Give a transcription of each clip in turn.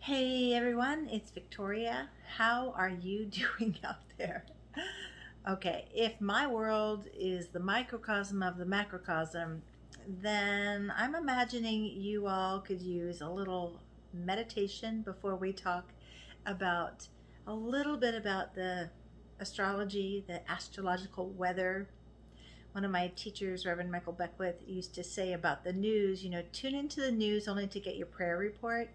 Hey everyone, it's Victoria. How are you doing out there? Okay, if my world is the microcosm of the macrocosm, then I'm imagining you all could use a little meditation before we talk about a little bit about the astrology, the astrological weather. One of my teachers, Reverend Michael Beckwith, used to say about the news, tune into the news only to get your prayer report.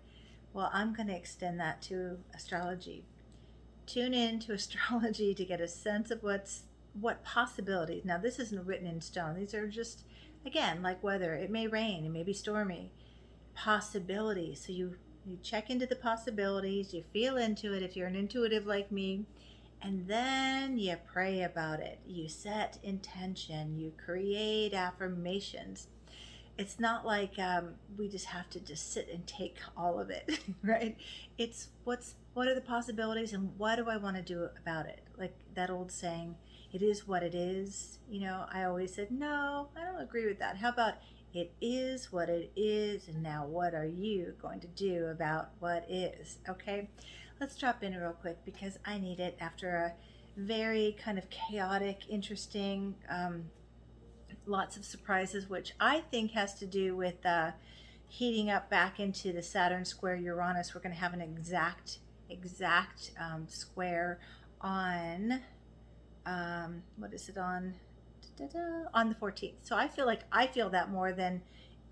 Well, I'm going to extend that to astrology. Tune in to astrology to get a sense of what possibilities. Now, this isn't written in stone. These are just, again, like weather. It may rain, it may be stormy. Possibilities. So you check into the possibilities, you feel into it if you're an intuitive like me, and then you pray about it. You set intention, you create affirmations. It's not like we just have to just sit and take all of it, right? It's what are the possibilities and what do I want to do about it? Like that old saying, it is what it is. I always said, no, I don't agree with that. How about it is what it is, and now what are you going to do about what is? Okay, let's drop in real quick because I need it after a very kind of chaotic, interesting, lots of surprises, which I think has to do with heating up back into the Saturn square Uranus. We're going to have an exact square on what is it on? On the 14th. So I feel that more than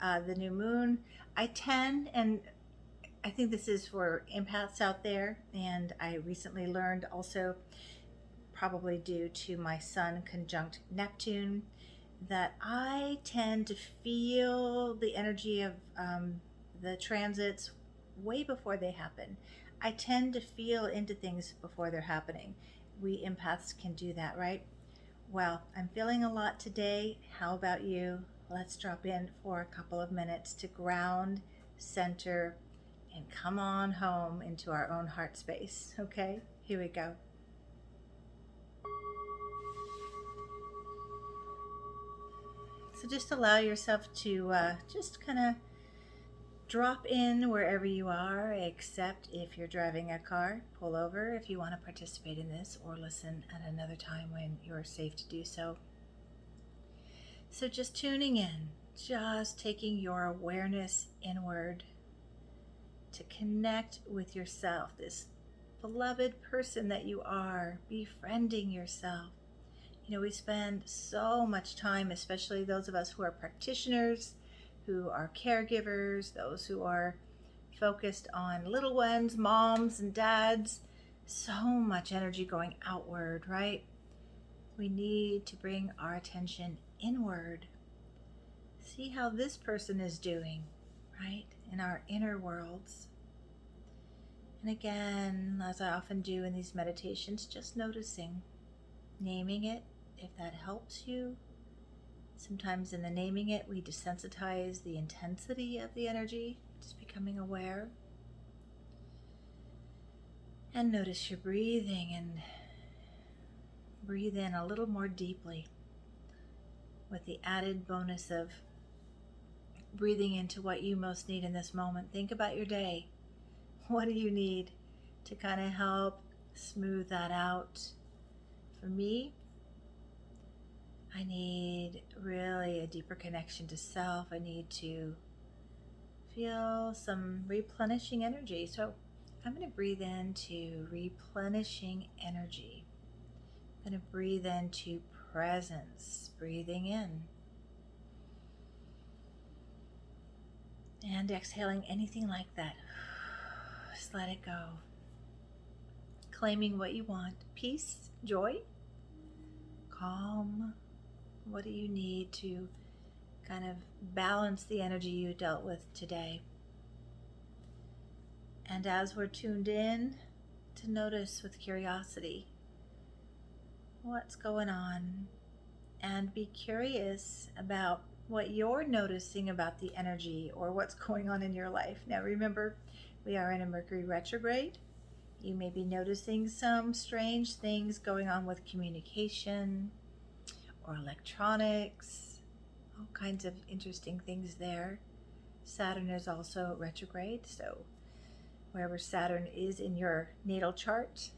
the new moon. I tend, and I think this is for empaths out there, and I recently learned also, probably due to my Sun conjunct Neptune, that I tend to feel the energy of the transits way before they happen. I tend to feel into things before they're happening. We empaths can do that, right? Well, I'm feeling a lot today. How about you? Let's drop in for a couple of minutes to ground, center, and come on home into our own heart space. Okay, here we go. So just allow yourself to just kind of drop in wherever you are, except if you're driving a car. Pull over if you want to participate in this or listen at another time when you're safe to do so. So just tuning in, just taking your awareness inward to connect with yourself, this beloved person that you are, befriending yourself. We spend so much time, especially those of us who are practitioners, who are caregivers, those who are focused on little ones, moms and dads, so much energy going outward, right? We need to bring our attention inward. See how this person is doing, right? In our inner worlds. And again, as I often do in these meditations, just noticing, naming it, if that helps you. Sometimes in the naming it, we desensitize the intensity of the energy, just becoming aware. And notice your breathing, and breathe in a little more deeply with the added bonus of breathing into what you most need in this moment. Think about your day. What do you need to kind of help smooth that out? For me, I need really a deeper connection to self. I need to feel some replenishing energy. So I'm going to breathe into replenishing energy. I'm going to breathe into presence, breathing in. And exhaling anything like that. Just let it go. Claiming what you want. Peace, joy, calm. What do you need to kind of balance the energy you dealt with today? And as we're tuned in, to notice with curiosity what's going on, and be curious about what you're noticing about the energy or what's going on in your life. Now remember, we are in a Mercury retrograde. You may be noticing some strange things going on with communication or electronics, all kinds of interesting things there. Saturn is also retrograde, so wherever Saturn is in your natal chart.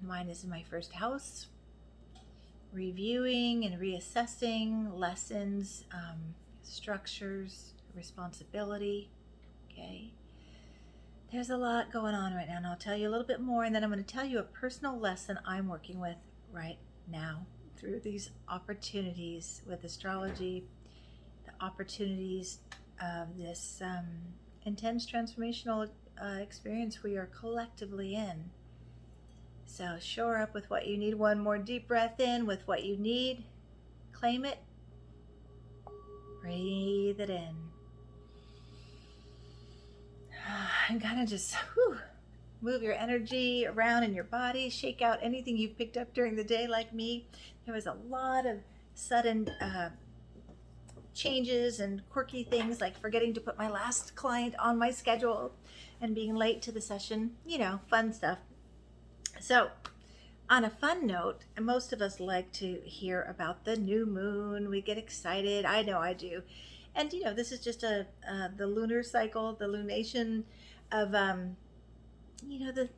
Mine is in my first house. Reviewing and reassessing lessons, structures, responsibility. Okay. There's a lot going on right now, and I'll tell you a little bit more, and then I'm going to tell you a personal lesson I'm working with right now through these opportunities with astrology, the opportunities of this intense transformational experience we are collectively in. So shore up with what you need. One more deep breath in with what you need. Claim it. Breathe it in. And kind of just move your energy around in your body. Shake out anything you've picked up during the day like me. There was a lot of sudden changes and quirky things, like forgetting to put my last client on my schedule and being late to the session. Fun stuff. So, on a fun note, most of us like to hear about the new moon. We get excited. I know I do. And this is just the lunar cycle, the lunation of the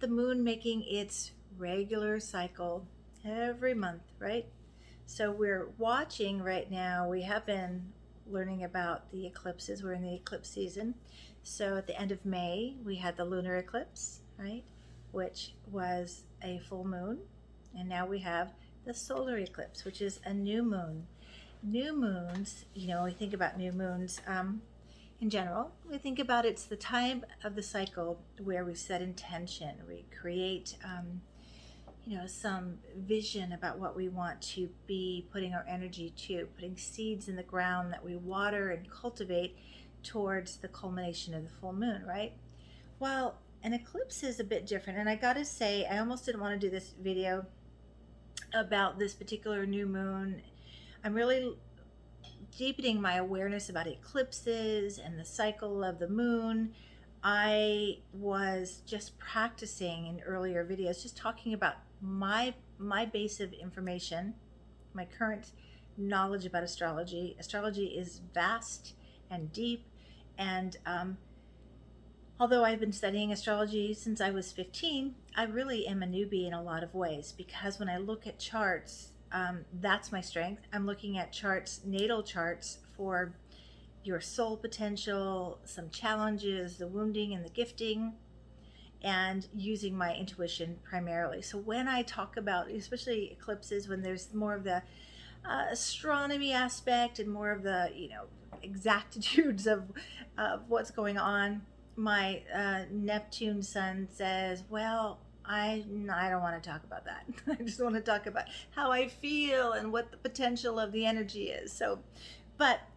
moon making its regular cycle every month, right? So we're watching right now. We have been learning about the eclipses. We're in the eclipse season. So at the end of May, we had the lunar eclipse, right? Which was a full moon. And now we have the solar eclipse, which is a new moon. New moons, we think about new moons in general. We think about it's the time of the cycle where we set intention. We create, some vision about what we want to be putting our energy to, putting seeds in the ground that we water and cultivate towards the culmination of the full moon, right? Well, an eclipse is a bit different. And I gotta say, I almost didn't want to do this video about this particular new moon. I'm really deepening my awareness about eclipses and the cycle of the moon. I was just practicing in earlier videos, just talking about my base of information, my current knowledge about astrology. Astrology is vast and deep, and although I've been studying astrology since I was 15, I really am a newbie in a lot of ways, because when I look at charts, that's my strength. I'm looking at charts, natal charts, for your soul potential, some challenges, the wounding and the gifting, and using my intuition primarily. So when I talk about, especially eclipses, when there's more of the astronomy aspect and more of the exactitudes of what's going on, my Neptune sun says, well, I don't want to talk about that. I just want to talk about how I feel and what the potential of the energy is. So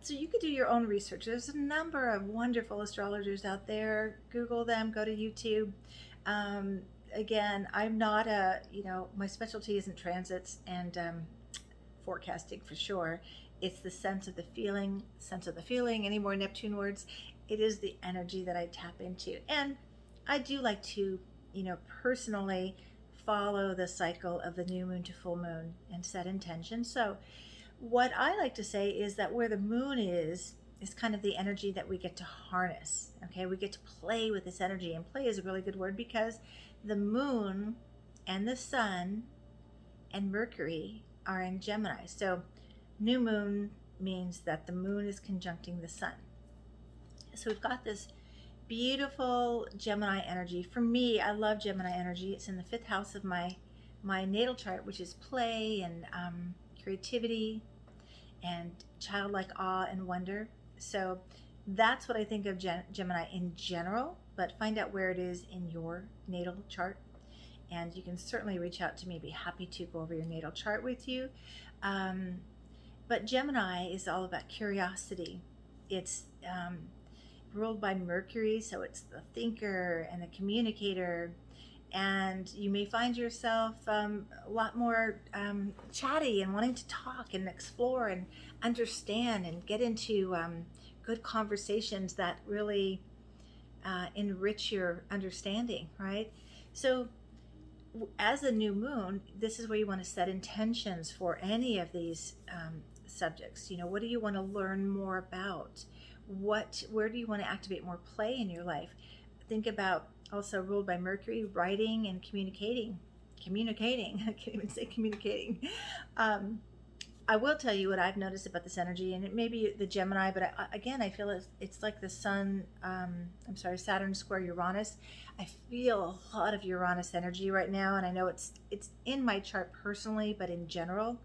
you could do your own research. There's a number of wonderful astrologers out there. Google them, go to YouTube. Again, I'm not my specialty isn't transits and forecasting for sure. It's the sense of the feeling, any more Neptune words. It is the energy that I tap into. And I do like to, personally follow the cycle of the new moon to full moon and set intention. So what I like to say is that where the moon is kind of the energy that we get to harness. Okay, we get to play with this energy, and play is a really good word, because the moon and the sun and Mercury are in Gemini. So new moon means that the moon is conjuncting the sun. So we've got this beautiful Gemini energy. For me, I love Gemini energy. It's in the 5th house of my natal chart, which is play and creativity and childlike awe and wonder. So that's what I think of Gemini in general, but find out where it is in your natal chart. And you can certainly reach out to me. I'd be happy to go over your natal chart with you. But Gemini is all about curiosity. It's ruled by Mercury, so it's the thinker and the communicator. And you may find yourself a lot more chatty and wanting to talk and explore and understand and get into good conversations that really enrich your understanding, right? So as a new moon, this is where you want to set intentions for any of these subjects. What do you want to learn more about? Where do you want to activate more play in your life? Think about also ruled by Mercury, writing and communicating. Communicating. I can't even say communicating. Um, I will tell you what I've noticed about this energy, and it may be the Gemini, but again, I feel it's like the Sun. I'm sorry, Saturn square Uranus. I feel a lot of Uranus energy right now, and I know it's in my chart personally, but in general,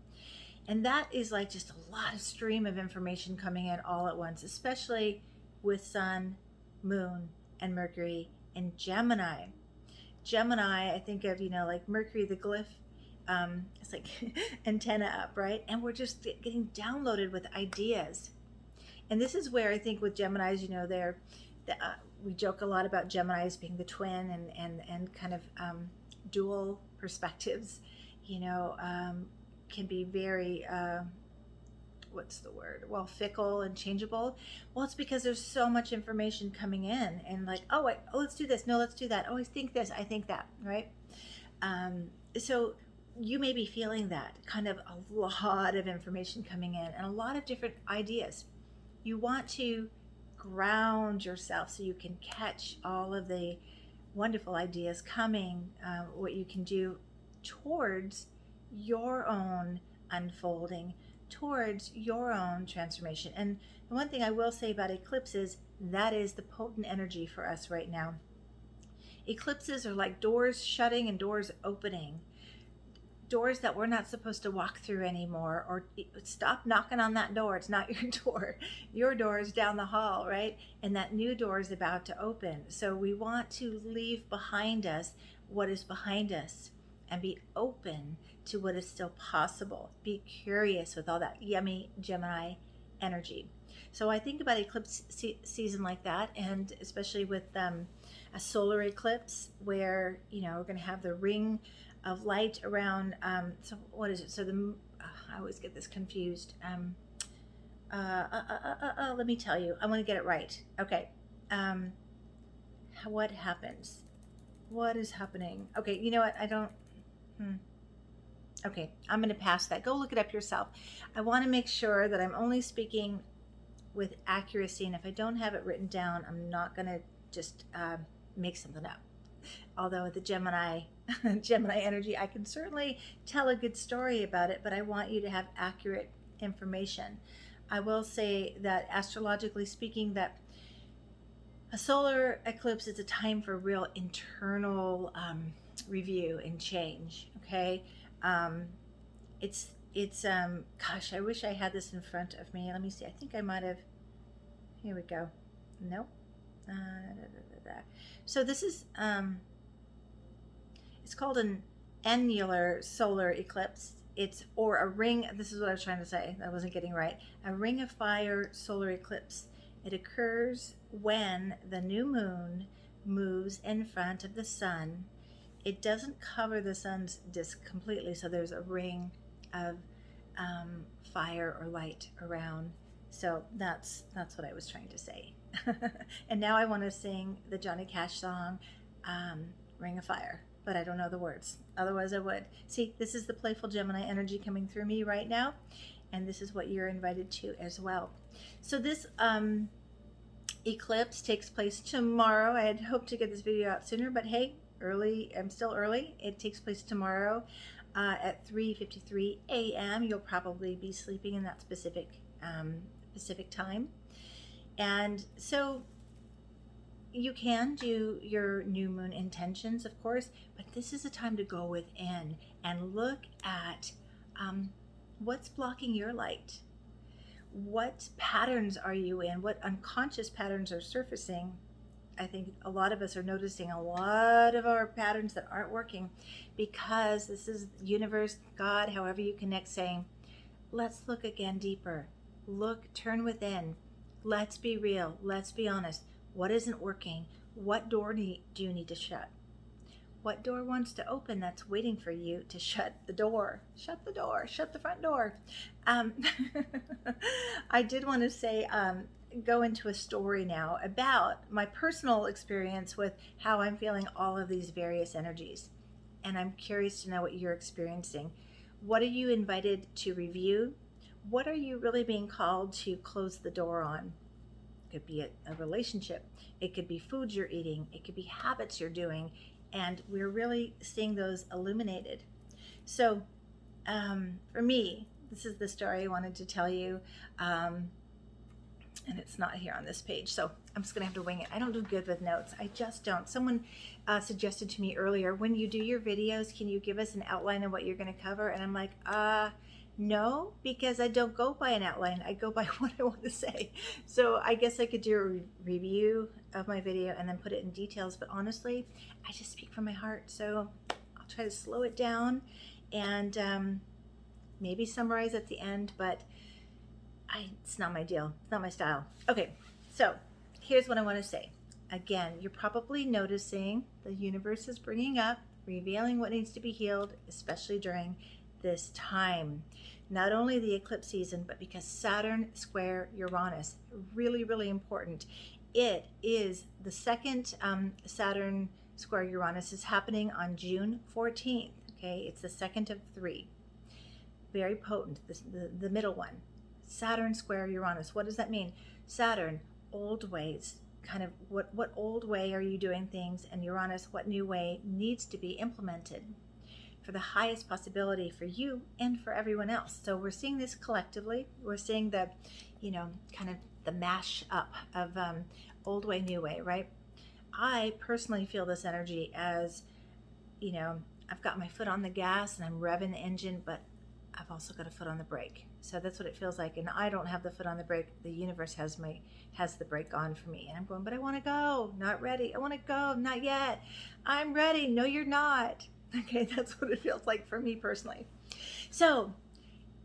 and that is like just a lot of stream of information coming in all at once, especially with Sun, Moon, and Mercury in Gemini. Gemini, I think of, like Mercury, the glyph. It's like antenna up, right? And we're just getting downloaded with ideas. And this is where I think with Geminis, we joke a lot about Geminis being the twin and kind of dual perspectives, can be very, what's the word? Well, fickle and changeable. Well, it's because there's so much information coming in and like, oh, wait, oh, let's do this. No, let's do that. Oh, I think this, I think that, right? So you may be feeling that kind of a lot of information coming in and a lot of different ideas. You want to ground yourself so you can catch all of the wonderful ideas coming, what you can do towards your own unfolding, towards your own transformation. And the one thing I will say about eclipses, that is the potent energy for us right now. Eclipses are like doors shutting and doors opening. Doors that we're not supposed to walk through anymore, or stop knocking on that door. It's not your door. Your door is down the hall, right? And that new door is about to open. So we want to leave behind us what is behind us and be open to what is still possible. Be curious with all that yummy Gemini energy. So I think about eclipse season like that, and especially with a solar eclipse where, we're going to have the ring of light around, so what is it? So I always get this confused. Let me tell you, I want to get it right. Okay. What happens? What is happening? Okay, you know what? I don't, Okay, I'm going to pass that. Go look it up yourself. I want to make sure that I'm only speaking with accuracy, and if I don't have it written down, I'm not going to just make something up. Although with the Gemini energy, I can certainly tell a good story about it, but I want you to have accurate information. I will say that astrologically speaking, that a solar eclipse is a time for real internal review and change. Okay, it's gosh, I wish I had this in front of me. Let me see. I think I might have. Here we go. Nope. So this is it's called an annular solar eclipse. Or a ring. This is what I was trying to say. I wasn't getting right. A ring of fire solar eclipse. It occurs when the new moon moves in front of the sun. It doesn't cover the sun's disk completely, so there's a ring of fire or light around. So that's what I was trying to say. And now I want to sing the Johnny Cash song, Ring of Fire, but I don't know the words. Otherwise I would. See, this is the playful Gemini energy coming through me right now, and this is what you're invited to as well. So this eclipse takes place tomorrow. I had hoped to get this video out sooner, but hey, I'm still early. It takes place tomorrow at 3:53 a.m. You'll probably be sleeping in that specific time. And so you can do your new moon intentions, of course, but this is a time to go within and look at what's blocking your light. What patterns are you in? What unconscious patterns are surfacing? I think a lot of us are noticing a lot of our patterns that aren't working because this is universe, God, however you connect, saying, let's look again deeper. Look, turn within. Let's be real. Let's be honest. What isn't working? What door do you need to shut? What door wants to open that's waiting for you to shut the door? Shut the door. Shut the front door. I did want to say, go into a story now about my personal experience with how I'm feeling all of these various energies. And I'm curious to know what you're experiencing. What are you invited to review? What are you really being called to close the door on? It could be a relationship. It could be foods you're eating. It could be habits you're doing. And we're really seeing those illuminated. So for me, this is the story I wanted to tell you. And it's not here on this page, so I'm just gonna have to wing it. I don't do good with notes. I just don't. Someone suggested to me earlier, when you do your videos, can you give us an outline of what you're gonna cover? And I'm like, no, because I don't go by an outline. I go by what I want to say. So I guess I could do a review of my video and then put it in details, but honestly, I just speak from my heart. So I'll try to slow it down and maybe summarize at the end, but it's not my deal. It's not my style. Okay, so here's what I want to say. Again, you're probably noticing the universe is bringing up, revealing what needs to be healed, especially during this time. Not only the eclipse season, but because Saturn square Uranus, really, really important. It is the second Saturn square Uranus is happening on June 14th. Okay, it's the second of 3. Very potent, the middle one. Saturn square Uranus. What does that mean? Saturn, old ways, kind of what old way are you doing things? And Uranus, what new way needs to be implemented for the highest possibility for you and for everyone else. So we're seeing this collectively. We're seeing the, kind of the mash up of old way, new way, right? I personally feel this energy as, I've got my foot on the gas and I'm revving the engine, but I've also got a foot on the brake. So that's what it feels like. And I don't have the foot on the brake. The universe has the brake on for me. And I'm going, but I want to go. Not ready. I want to go. Not yet. I'm ready. No, you're not. Okay, that's what it feels like for me personally. So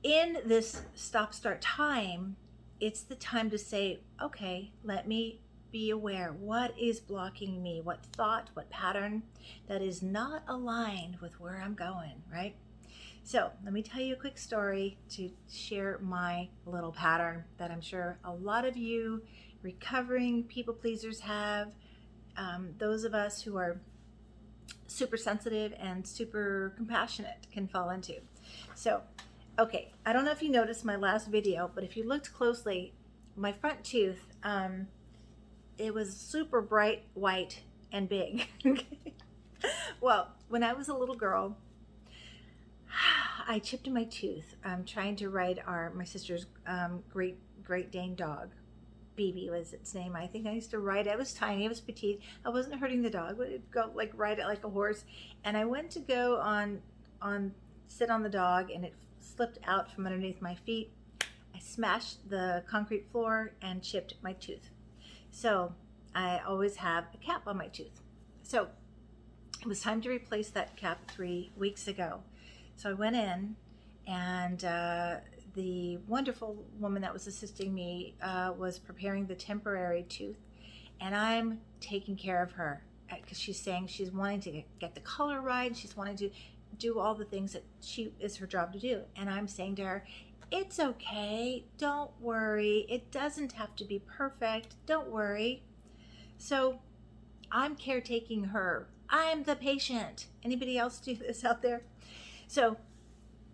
in this stop-start time, it's the time to say, okay, let me be aware. What is blocking me? What thought, what pattern that is not aligned with where I'm going, right? So let me tell you a quick story to share my little pattern that I'm sure a lot of you recovering people pleasers have. Those of us who are super sensitive and super compassionate can fall into. So, okay, I don't know if you noticed my last video, but if you looked closely, my front tooth, it was super bright white and big. Well, when I was a little girl, I chipped my tooth trying to ride my sister's Great Dane dog. BB was its name. I think I used to ride it. It was tiny. It was petite. I wasn't hurting the dog, but it'd go ride it like a horse. And I went to go sit on the dog, and it slipped out from underneath my feet. I smashed the concrete floor and chipped my tooth. So I always have a cap on my tooth. So it was time to replace that cap 3 weeks ago. So I went in, and the wonderful woman that was assisting me was preparing the temporary tooth, and I'm taking care of her because she's saying she's wanting to get the color right. She's wanting to do all the things that is her job to do. And I'm saying to her, it's okay. Don't worry. It doesn't have to be perfect. Don't worry. So I'm caretaking her. I'm the patient. Anybody else do this out there? So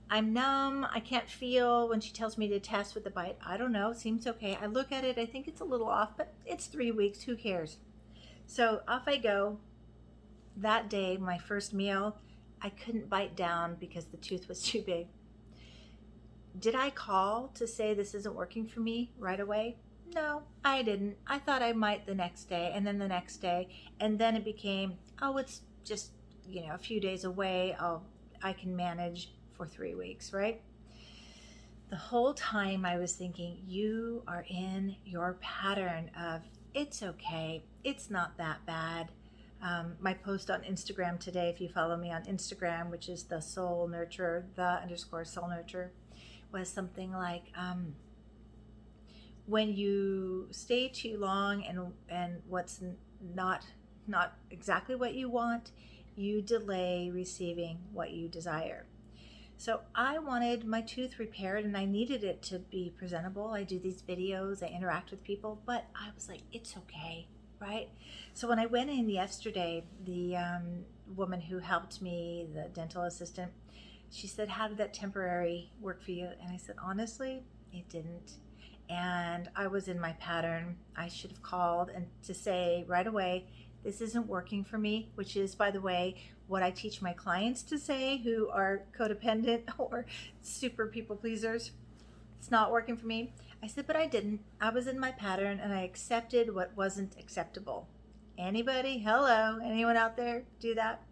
I'm numb. I can't feel when she tells me to test with the bite. I don't know. Seems okay. I look at it. I think it's a little off, but it's 3 weeks. Who cares? So off I go. That day, my first meal, I couldn't bite down because the tooth was too big. Did I call to say this isn't working for me right away? No, I didn't. I thought I might the next day, and then the next day, and then it became, oh, it's just, a few days away. I can manage for 3 weeks, right? The whole time I was thinking, you are in your pattern of, it's okay, it's not that bad. My post on Instagram today, if you follow me on Instagram, which is the Soul Nurturer, _Soul Nurturer, was something like, when you stay too long and what's not exactly what you want, you delay receiving what you desire. So I wanted my tooth repaired, and I needed it to be presentable. I do these videos, I interact with people, but I was like, it's okay, right? So when I went in yesterday, the woman who helped me, the dental assistant, she said, how did that temporary work for you? And I said, honestly, it didn't. and I was in my pattern. I should have called and to say right away, this isn't working for me, which is, by the way, what I teach my clients to say who are codependent or super people pleasers. It's not working for me. I said, but I didn't. I was in my pattern and I accepted what wasn't acceptable. Anybody? Hello? Anyone out there do that?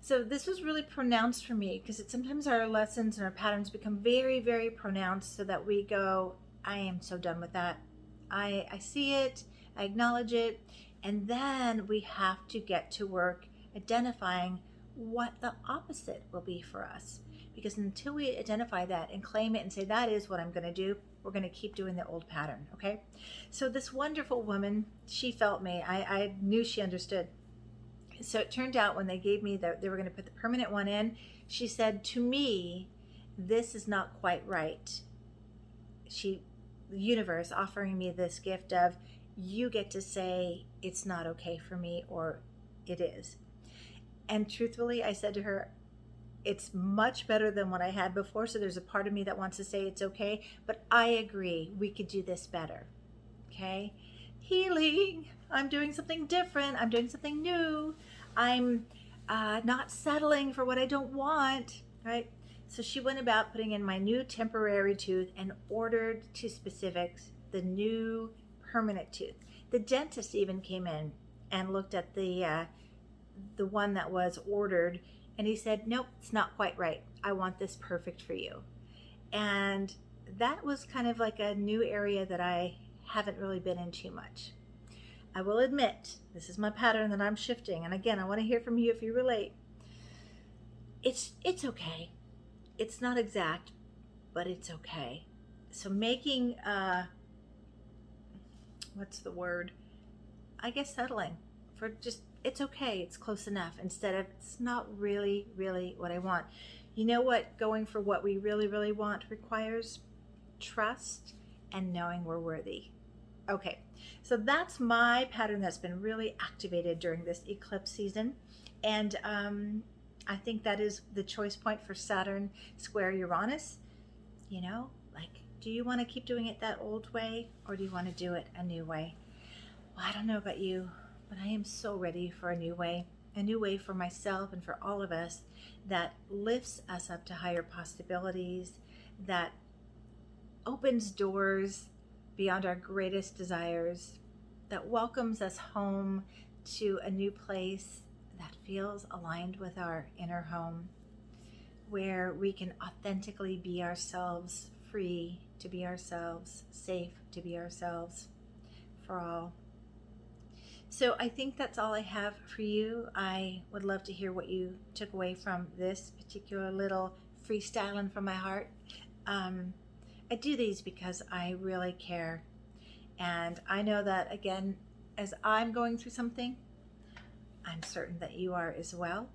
So this was really pronounced for me because sometimes our lessons and our patterns become very, very pronounced so that we go, I am so done with that. I see it, I acknowledge it, and then we have to get to work identifying what the opposite will be for us. Because until we identify that and claim it and say, that is what I'm going to do, we're going to keep doing the old pattern, okay? So this wonderful woman, she felt me. I knew she understood. So it turned out when they gave me they were going to put the permanent one in, she said to me, this is not quite right. The universe offering me this gift of, you get to say it's not okay for me or it is. And truthfully, I said to her, it's much better than what I had before. So there's a part of me that wants to say it's okay, but I agree we could do this better. Okay. Healing. I'm doing something different. I'm doing something new. I'm not settling for what I don't want. Right. So she went about putting in my new temporary tooth and ordered to specifics the new permanent tooth. The dentist even came in and looked at the one that was ordered, and he said, nope, it's not quite right. I want this perfect for you. And that was kind of like a new area that I haven't really been in too much. I will admit, this is my pattern that I'm shifting. And again, I want to hear from you if you relate. It's okay. It's not exact, but it's okay. So making, what's the word? I guess settling for just, it's okay, it's close enough, instead of it's not really, really what I want. You know what going for what we really, really want requires? Trust and knowing we're worthy. Okay, so that's my pattern that's been really activated during this eclipse season. And I think that is the choice point for Saturn square Uranus. You know, like, do you want to keep doing it that old way, or do you want to do it a new way? Well, I don't know about you, but I am so ready for a new way for myself and for all of us, that lifts us up to higher possibilities, that opens doors beyond our greatest desires, that welcomes us home to a new place that feels aligned with our inner home, where we can authentically be ourselves, free to be ourselves, safe to be ourselves for all. So I think that's all I have for you. I would love to hear what you took away from this particular little freestyling from my heart. I do these because I really care. And I know that, again, as I'm going through something, I'm certain that you are as well.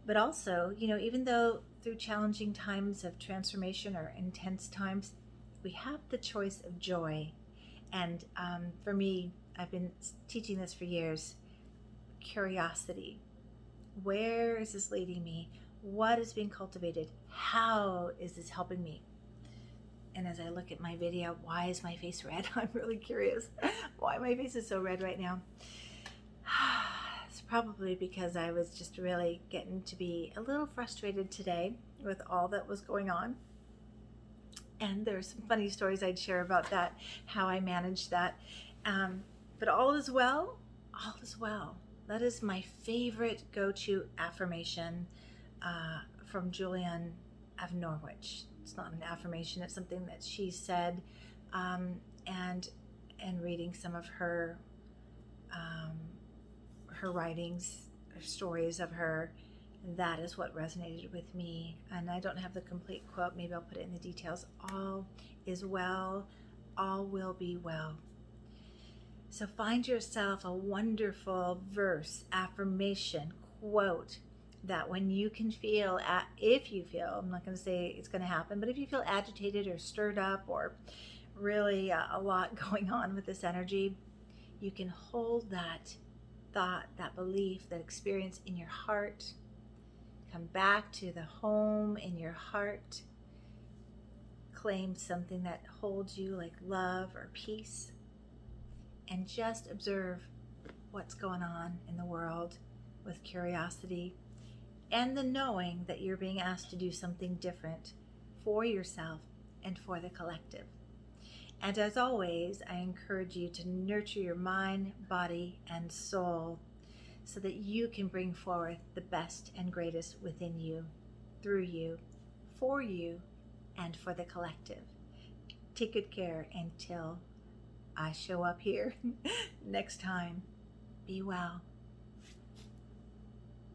But also, you know, even though through challenging times of transformation or intense times, we have the choice of joy. And for me, I've been teaching this for years. Curiosity. Where is this leading me? What is being cultivated? How is this helping me? And as I look at my video, why is my face red? I'm really curious why my face is so red right now. It's probably because I was just really getting to be a little frustrated today with all that was going on. And there's some funny stories I'd share about that, how I managed that. But all is well, all is well. That is my favorite go-to affirmation from Julian of Norwich. It's not an affirmation, it's something that she said, and reading some of her writings, her stories of her, that is what resonated with me. And I don't have the complete quote, maybe I'll put it in the details. All is well, all will be well. So find yourself a wonderful verse, affirmation, quote, that when you can feel, if you feel, I'm not going to say it's going to happen, but if you feel agitated or stirred up or really a lot going on with this energy, you can hold that thought, that belief, that experience in your heart. Come back to the home in your heart. claim something that holds you, like love or peace, and just observe what's going on in the world with curiosity and the knowing that you're being asked to do something different for yourself and for the collective. And as always, I encourage you to nurture your mind, body, and soul so that you can bring forth the best and greatest within you, through you, for you, and for the collective. Take good care until I show up here next time. Be well.